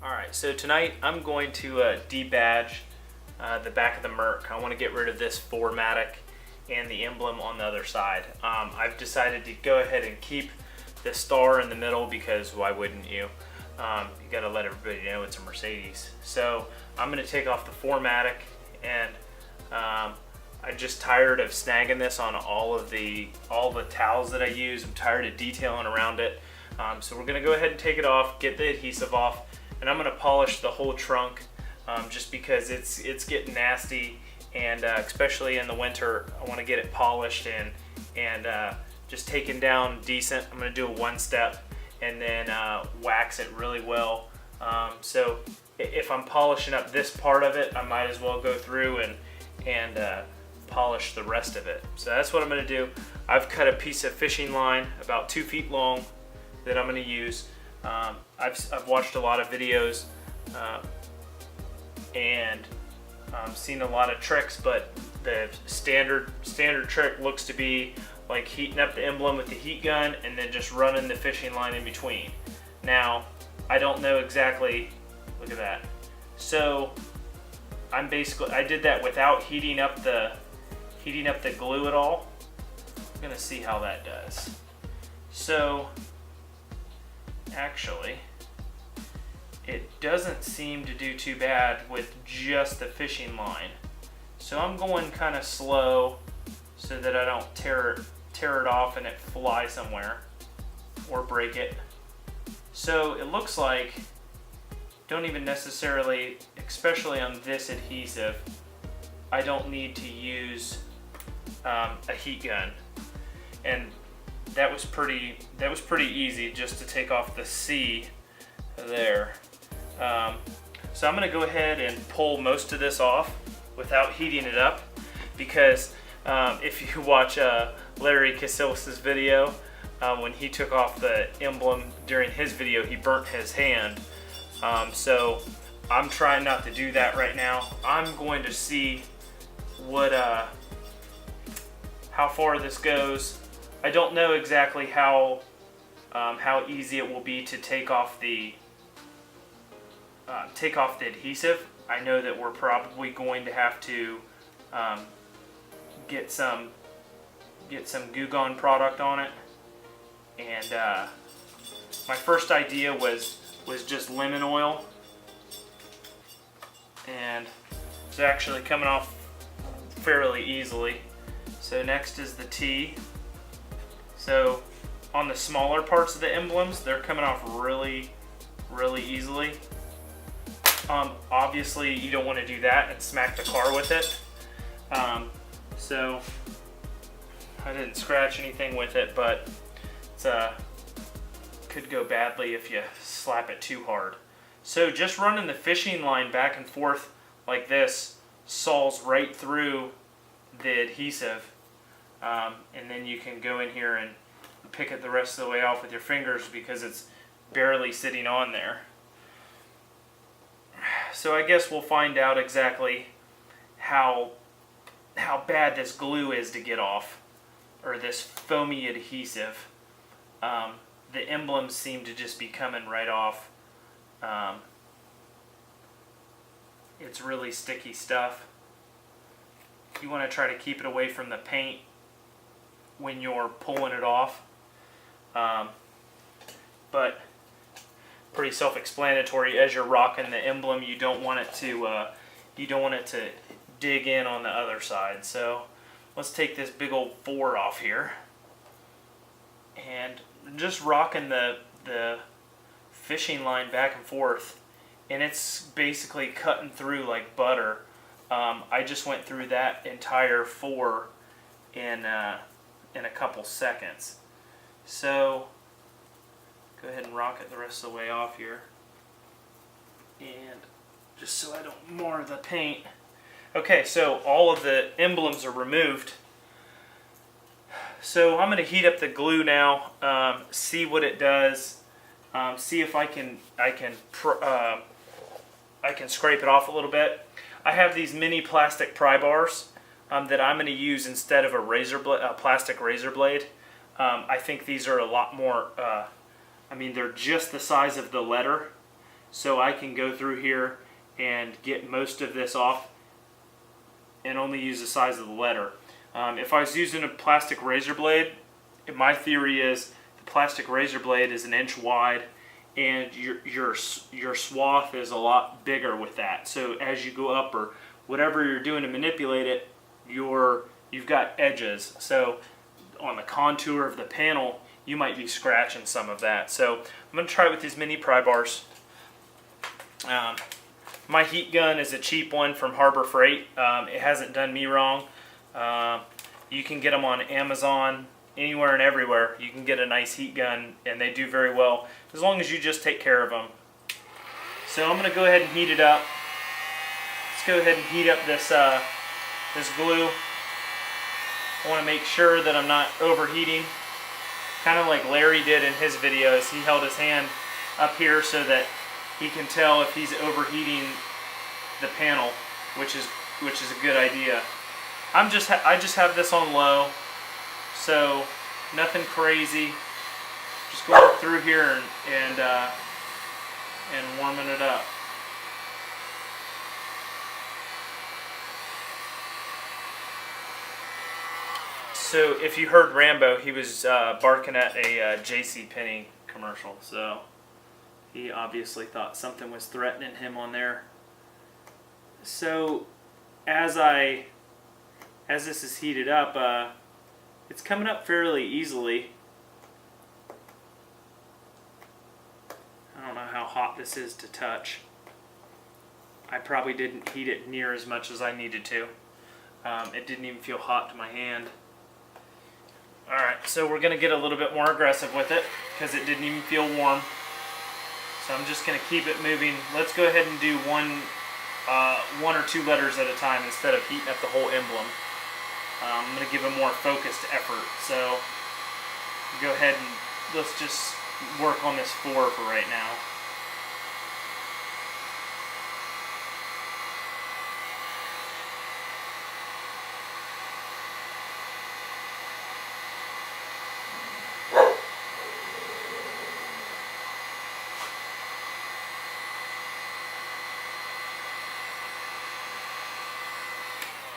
Alright, so tonight I'm going to debadge the back of the Merc. I want to get rid of this 4matic and the emblem on the other side. I've decided to go ahead and keep the star in the middle because why wouldn't you? You gotta let everybody know it's a Mercedes. So I'm going to take off the 4matic, and I'm just tired of snagging this on all the towels that I use. I'm tired of detailing around it. So we're going to go ahead and take it off, get the adhesive off, and I'm going to polish the whole trunk just because it's getting nasty, and especially in the winter I want to get it polished and just taken down decent. I'm going to do a one step and then wax it really well. So if I'm polishing up this part of it, I might as well go through and polish the rest of it. So that's what I'm going to do. I've cut a piece of fishing line about 2 feet long that I'm going to use. I've watched a lot of videos and seen a lot of tricks, but the standard trick looks to be like heating up the emblem with the heat gun and then just running the fishing line in between. Now, I don't know exactly, look at that. So I did that without heating up the glue at all. I'm gonna see how that does. So actually, it doesn't seem to do too bad with just the fishing line. So I'm going kind of slow so that I don't tear it off and it fly somewhere or break it. So it looks like don't even necessarily, especially on this adhesive, I don't need to use a heat gun, and that was pretty easy just to take off the C there. So I'm going to go ahead and pull most of this off without heating it up, because if you watch Larry Casillas' video, when he took off the emblem during his video, he burnt his hand. So I'm trying not to do that right now. I'm going to see what how far this goes. I don't know exactly how easy it will be to take off the adhesive. I know that we're probably going to have to get some Goo Gone product on it, and my first idea was just lemon oil, and it's actually coming off fairly easily. So next is the T. So on the smaller parts of the emblems, they're coming off really easily. Obviously you don't want to do that and smack the car with it. So I didn't scratch anything with it, but it's could go badly if you slap it too hard. So just running the fishing line back and forth like this saws right through the adhesive, and then you can go in here and pick it the rest of the way off with your fingers because it's barely sitting on there. So I guess we'll find out exactly how bad this glue is to get off, or this foamy adhesive. The emblems seem to just be coming right off. It's really sticky stuff. You want to try to keep it away from the paint when you're pulling it off. But pretty self-explanatory. As you're rocking the emblem, you don't want it to dig in on the other side. So let's take this big old 4 off here, and just rocking the fishing line back and forth, and it's basically cutting through like butter. I just went through that entire 4 in a couple seconds. So go ahead and rock it the rest of the way off here, and just so I don't mar the paint. Okay, so all of the emblems are removed. So I'm going to heat up the glue now, see what it does, see if I can scrape it off a little bit. I have these mini plastic pry bars that I'm going to use instead of a plastic razor blade. I think these are a lot more. I mean, they're just the size of the letter, so I can go through here and get most of this off and only use the size of the letter. If I was using a plastic razor blade, my theory is the plastic razor blade is 1 inch wide, and your swath is a lot bigger with that. So as you go up or whatever you're doing to manipulate it, you've got edges. So on the contour of the panel, you might be scratching some of that. So I'm going to try it with these mini pry bars. My heat gun is a cheap one from Harbor Freight. It hasn't done me wrong. You can get them on Amazon, anywhere and everywhere. You can get a nice heat gun, and they do very well as long as you just take care of them. So I'm going to go ahead and heat it up. Let's go ahead and heat up this this glue. I want to make sure that I'm not overheating, kind of like Larry did in his videos. He held his hand up here so that he can tell if he's overheating the panel, which is a good idea. I just have this on low, so nothing crazy. Just going through here and warming it up. So if you heard Rambo, he was barking at a JCPenney commercial. So he obviously thought something was threatening him on there. So as this is heated up, it's coming up fairly easily. I don't know how hot this is to touch. I probably didn't heat it near as much as I needed to. It didn't even feel hot to my hand. Alright, so we're going to get a little bit more aggressive with it because it didn't even feel warm. So I'm just going to keep it moving. Let's go ahead and do one or two letters at a time instead of heating up the whole emblem. I'm going to give a more focused effort. So go ahead and let's just work on this 4 for right now.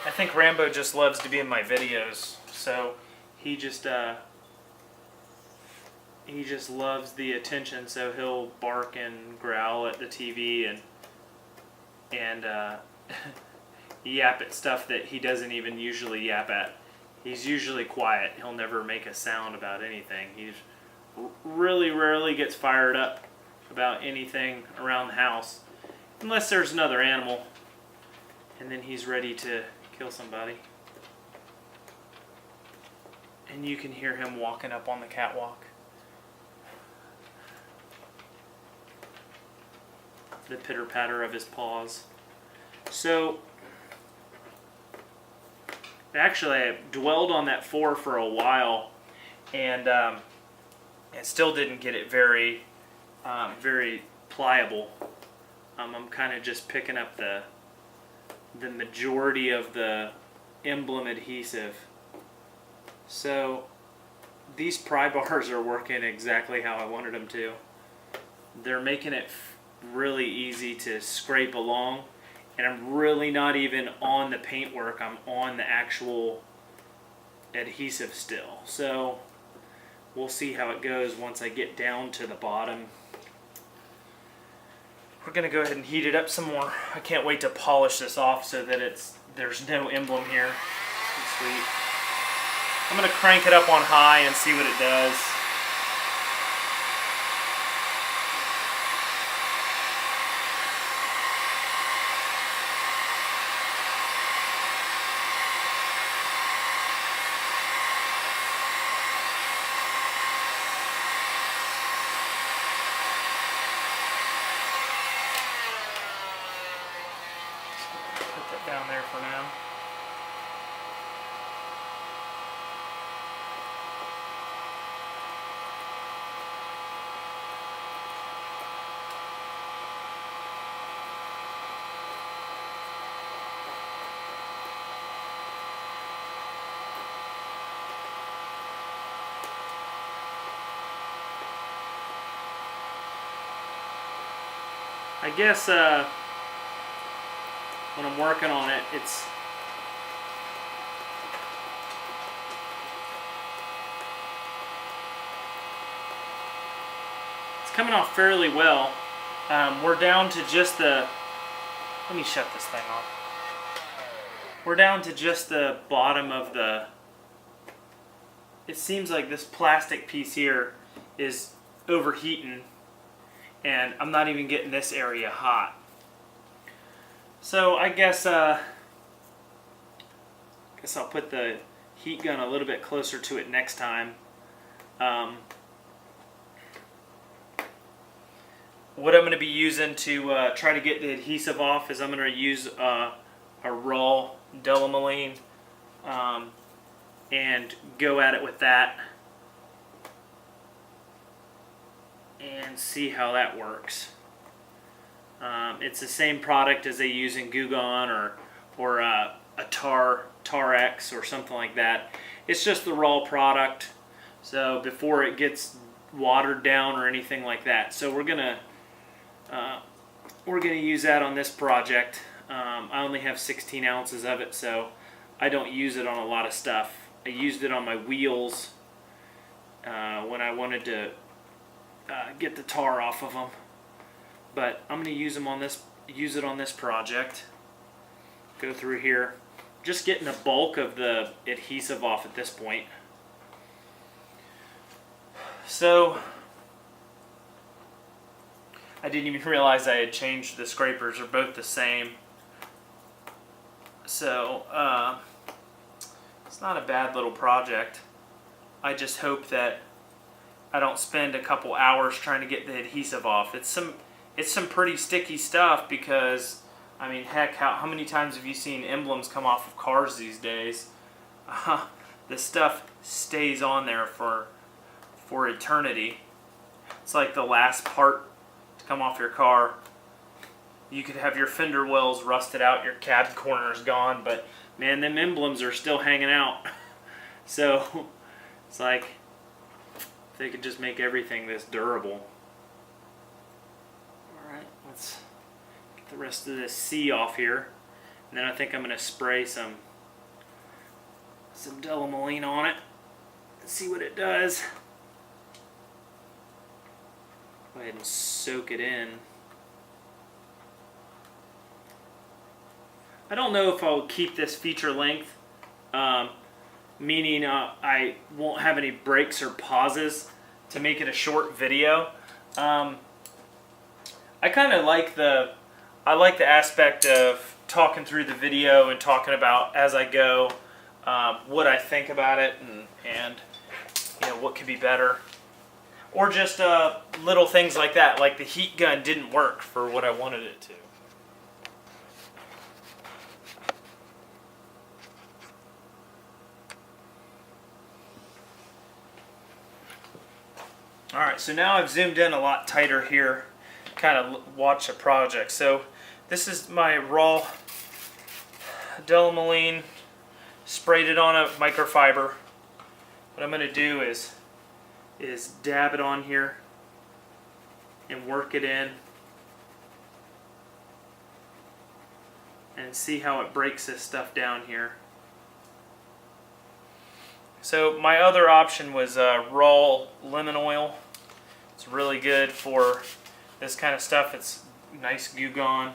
I think Rambo just loves to be in my videos, so he just loves the attention. So he'll bark and growl at the TV and yap at stuff that he doesn't even usually yap at. He's usually quiet. He'll never make a sound about anything. He really rarely gets fired up about anything around the house, unless there's another animal, and then he's ready to kill somebody. And you can hear him walking up on the catwalk. The pitter-patter of his paws. So, actually I dwelled on that 4 for a while, and it still didn't get it very pliable. I'm kind of just picking up the majority of the emblem adhesive. So these pry bars are working exactly how I wanted them to. They're making it really easy to scrape along, and I'm really not even on the paintwork. I'm on the actual adhesive still. So we'll see how it goes once I get down to the bottom. We're going to go ahead and heat it up some more. I can't wait to polish this off so that there's no emblem here. It's sweet. I'm going to crank it up on high and see what it does. Down there for now. I guess when I'm working on it, it's coming off fairly well. We're down to just the, let me shut this thing off. We're down to just the bottom of the, it seems like this plastic piece here is overheating and I'm not even getting this area hot. So I guess I'll put the heat gun a little bit closer to it next time. What I'm going to be using to try to get the adhesive off is I'm going to use a raw delameline and go at it with that and see how that works. It's the same product as they use in Gugon or a Tar-X or something like that. It's just the raw product, so before it gets watered down or anything like that. So we're gonna use that on this project. I only have 16 ounces of it, so I don't use it on a lot of stuff. I used it on my wheels when I wanted to get the tar off of them. But I'm going to use it on this project. Go through here, just getting the bulk of the adhesive off at this point. So I didn't even realize I had changed the scrapers. They're both the same. So it's not a bad little project. I just hope that I don't spend a couple hours trying to get the adhesive off. It's some pretty sticky stuff because, I mean, heck, how many times have you seen emblems come off of cars these days? The stuff stays on there for eternity. It's like the last part to come off your car. You could have your fender wells rusted out, your cab corners gone, but man, them emblems are still hanging out. So it's like if they could just make everything this durable. Alright, let's get the rest of this C off here. And then I think I'm going to spray some delameline on it and see what it does. Go ahead and soak it in. I don't know if I'll keep this feature length, meaning I won't have any breaks or pauses to make it a short video. I kind of like the aspect of talking through the video and talking about as I go what I think about it and you know what could be better, or just little things like that, like the heat gun didn't work for what I wanted it to. Alright, so now I've zoomed in a lot tighter here, kind of watch the project. So this is my raw delameline, sprayed it on a microfiber. What I'm going to do is dab it on here and work it in and see how it breaks this stuff down here. So my other option was raw lemon oil. It's really good for this kind of stuff. It's nice Gugon.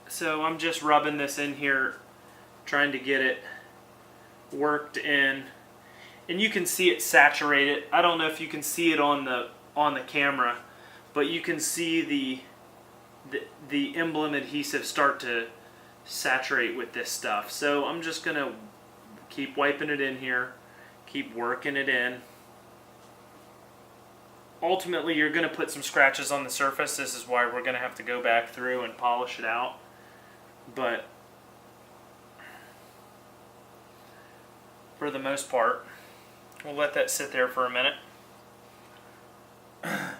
So I'm just rubbing this in here, trying to get it worked in. And you can see it saturated. I don't know if you can see it on the camera, but you can see the emblem adhesive start to saturate with this stuff. So I'm just gonna keep wiping it in here, keep working it in. Ultimately, you're going to put some scratches on the surface. This is why we're going to have to go back through and polish it out. But for the most part, we'll let that sit there for a minute. And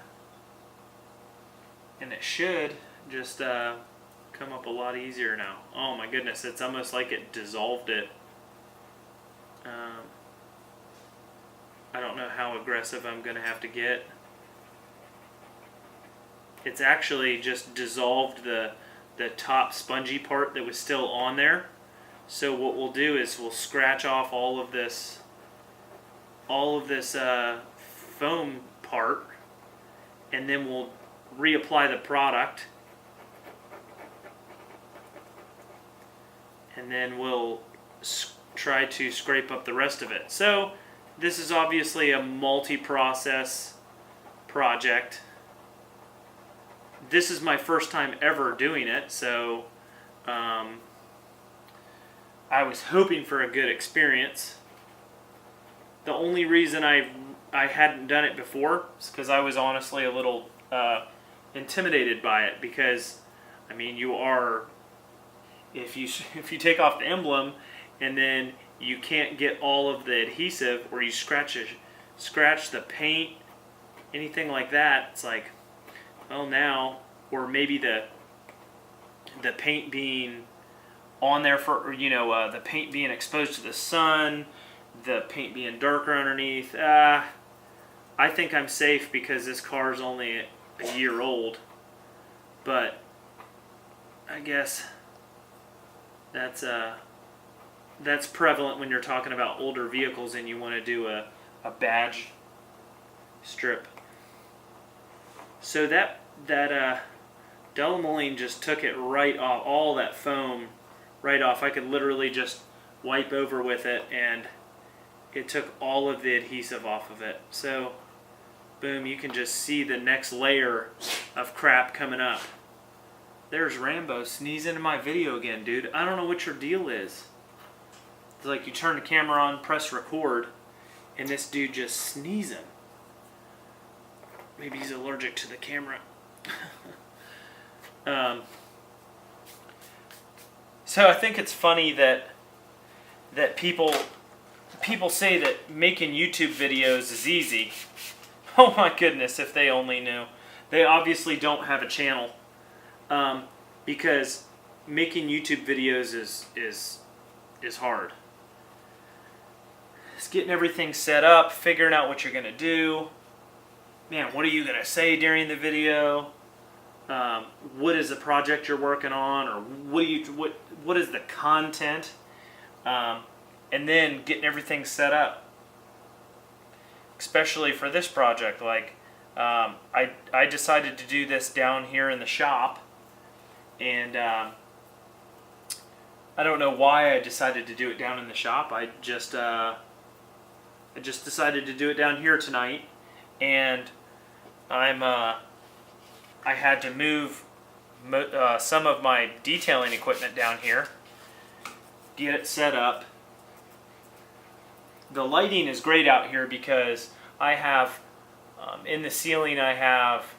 it should just come up a lot easier now. Oh my goodness, it's almost like it dissolved it. I don't know how aggressive I'm going to have to get. it's actually just dissolved the top spongy part that was still on there. So what we'll do is we'll scratch off all of this foam part, and then we'll reapply the product, and then we'll try to scrape up the rest of it. So this is obviously a multi-process project. This is my first time ever doing it, so I was hoping for a good experience. The only reason I hadn't done it before is because I was honestly a little intimidated by it, because I mean, you are, if you take off the emblem and then you can't get all of the adhesive, or you scratch the paint, anything like that, it's like, well, now, or maybe the paint being on there for, the paint being exposed to the sun, the paint being darker underneath. I think I'm safe because this car is only a year old, but I guess that's prevalent when you're talking about older vehicles and you want to do a badge strip. So that Delamoline just took it right off, all that foam right off. I could literally just wipe over with it, and it took all of the adhesive off of it. So boom, you can just see the next layer of crap coming up. There's Rambo sneezing in my video again, dude. I don't know what your deal is. It's like you turn the camera on, press record, and this dude just sneezing. Maybe he's allergic to the camera. So I think it's funny that people say that making YouTube videos is easy. Oh my goodness, if they only knew. They obviously don't have a channel, because making YouTube videos is hard. It's getting everything set up, figuring out what you're going to do. Man, what are you going to say during the video? What is the project you're working on, or what is the content? And then getting everything set up. Especially for this project, like I decided to do this down here in the shop, and I don't know why I decided to do it down in the shop. I just decided to do it down here tonight, and I had to move some of my detailing equipment down here, get it set up. The lighting is great out here because I have, in the ceiling, I have,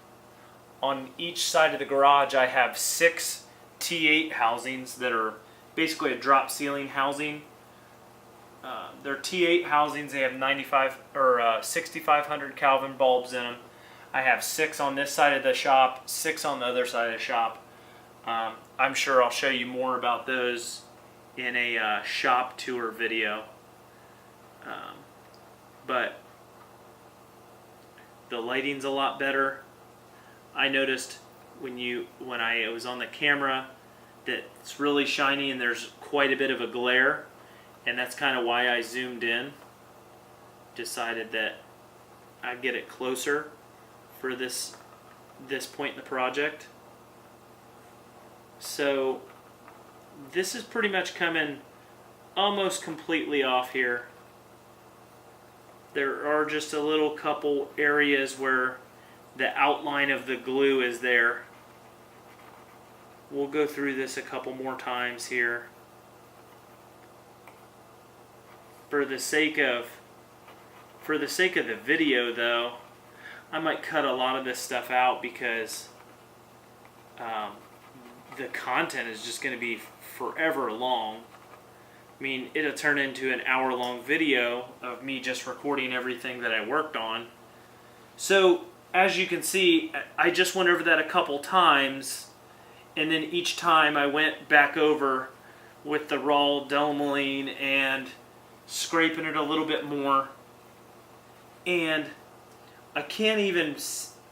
on each side of the garage, I have 6 T8 housings that are basically a drop ceiling housing. They're T8 housings. They have 6,500 Kelvin bulbs in them. I have 6 on this side of the shop, 6 on the other side of the shop. I'm sure I'll show you more about those in a shop tour video. But the lighting's a lot better. I noticed when I was on the camera that it's really shiny and there's quite a bit of a glare, and that's kind of why I zoomed in. Decided that I'd get it closer for this point in the project. So this is pretty much coming almost completely off here. There are just a little couple areas where the outline of the glue is there. We'll go through this a couple more times here. For the sake of the video, though, I might cut a lot of this stuff out because the content is just going to be forever long. I mean, it'll turn into an hour-long video of me just recording everything that I worked on. So, as you can see, I just went over that a couple times, and then each time I went back over with the raw Delamoline and scraping it a little bit more. And I can't even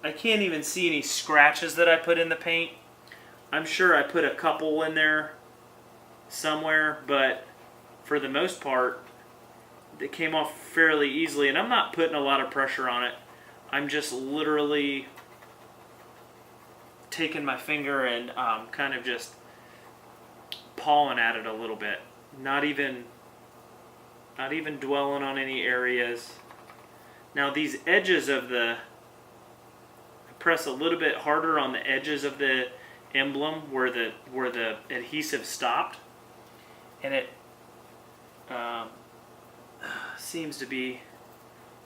I can't even see any scratches that I put in the paint. I'm sure I put a couple in there somewhere, but for the most part, it came off fairly easily, and I'm not putting a lot of pressure on it. I'm just literally taking my finger and kind of just pawing at it a little bit. Not even dwelling on any areas. Now these edges of the, I press a little bit harder on the edges of the emblem where the adhesive stopped, and it seems to be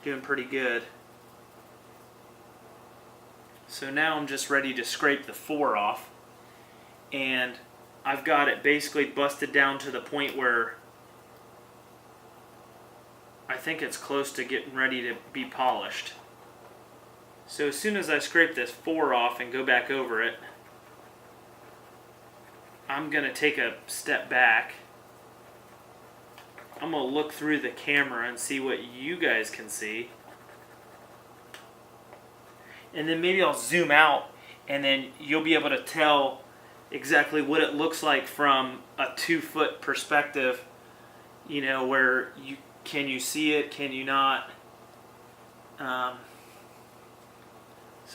doing pretty good. So now I'm just ready to scrape the 4 off, and I've got it basically busted down to the point where I think it's close to getting ready to be polished. So as soon as I scrape this 4 off and go back over it, I'm going to take a step back. I'm going to look through the camera and see what you guys can see. And then maybe I'll zoom out, and then you'll be able to tell exactly what it looks like from a 2-foot perspective, you know, where can you see it, can you not? So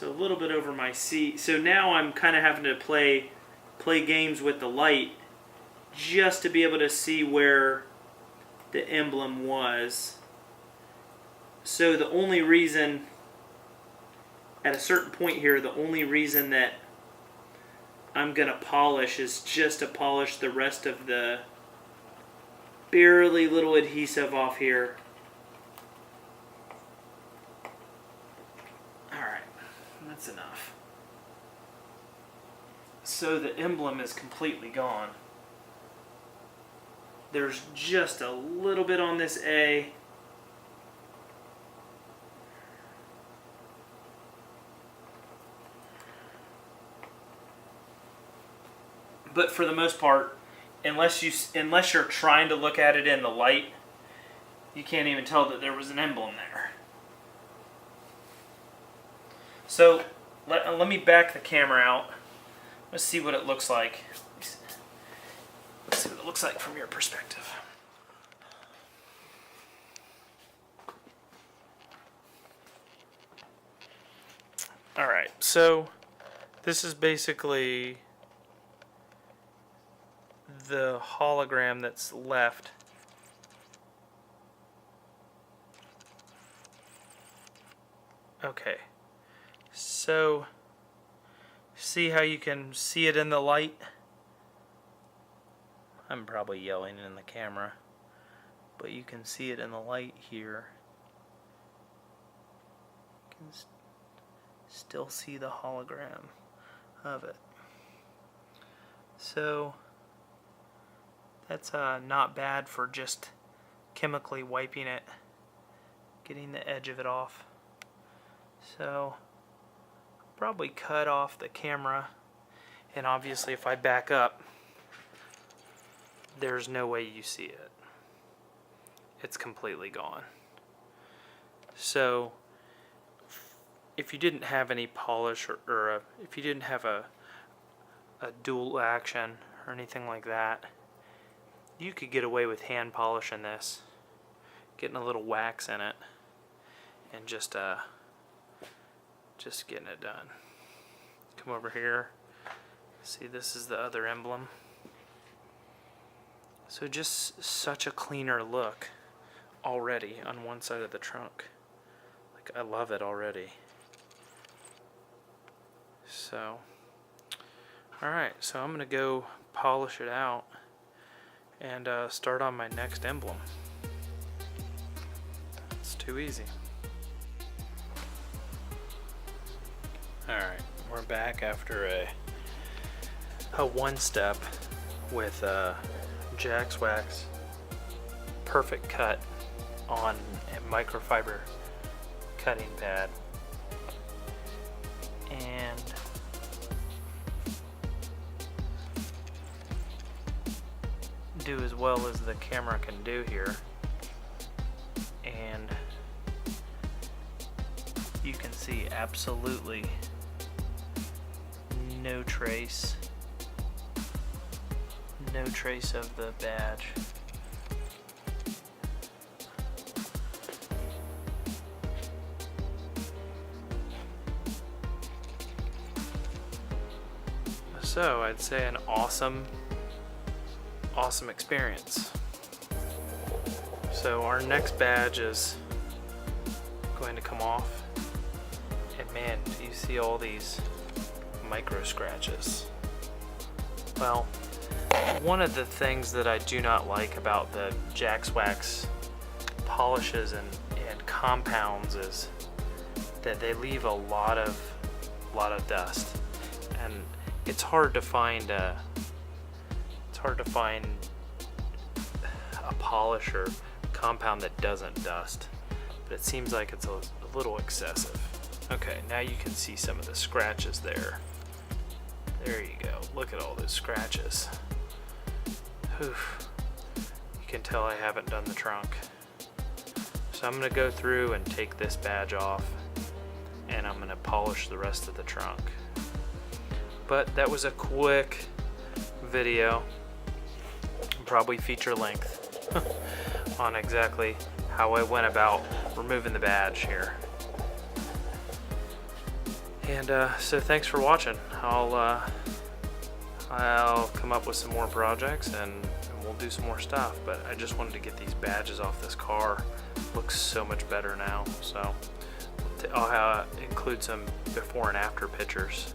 a little bit over my seat. So now I'm kind of having to play games with the light just to be able to see where the emblem was. So the only reason, at a certain point here, the only reason that I'm going to polish is just to polish the rest of the barely little adhesive off here. Alright, that's enough. So the emblem is completely gone. There's just a little bit on this A. But for the most part, unless you're trying to look at it in the light, you can't even tell that there was an emblem there. So let me back the camera out. Let's see what it looks like. Let's see what it looks like from your perspective. Alright, so this is basically the hologram that's left. Okay, so see how you can see it in the light? I'm probably yelling in the camera, but you can see it in the light here. You can still see the hologram of it. So that's not bad for just chemically wiping it, getting the edge of it off. So probably cut off the camera, and obviously if I back up, there's no way you see it. It's completely gone. So if you didn't have any polish or if you didn't have a dual action or anything like that, you could get away with hand polishing this, getting a little wax in it, and just getting it done. Come over here. See, this is the other emblem. So just such a cleaner look already on one side of the trunk. Like, I love it already. So, alright, so I'm going to go polish it out and start on my next emblem. It's too easy. Alright, we're back after a one-step with JaxWax Perfect Cut on a microfiber cutting pad. And do as well as the camera can do here. And you can see see absolutely no trace of the badge. So I'd say an awesome experience. So our next badge is going to come off, and man, do you see all these micro scratches? Well, one of the things that I do not like about the JaxWax polishes and compounds is that they leave a lot of dust, and it's hard to find a polish or compound that doesn't dust, but it seems like it's a little excessive. Okay, now you can see some of the scratches there. There you go. Look at all those scratches. Whew. You can tell I haven't done the trunk. So I'm going to go through and take this badge off, and I'm going to polish the rest of the trunk. But that was a quick video, probably feature length, on exactly how I went about removing the badge here. And so thanks for watching. I'll come up with some more projects and we'll do some more stuff, but I just wanted to get these badges off this car. Looks so much better now. So I'll include some before and after pictures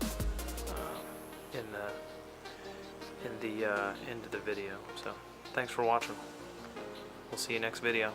in the end of the video. So thanks for watching. We'll see you next video.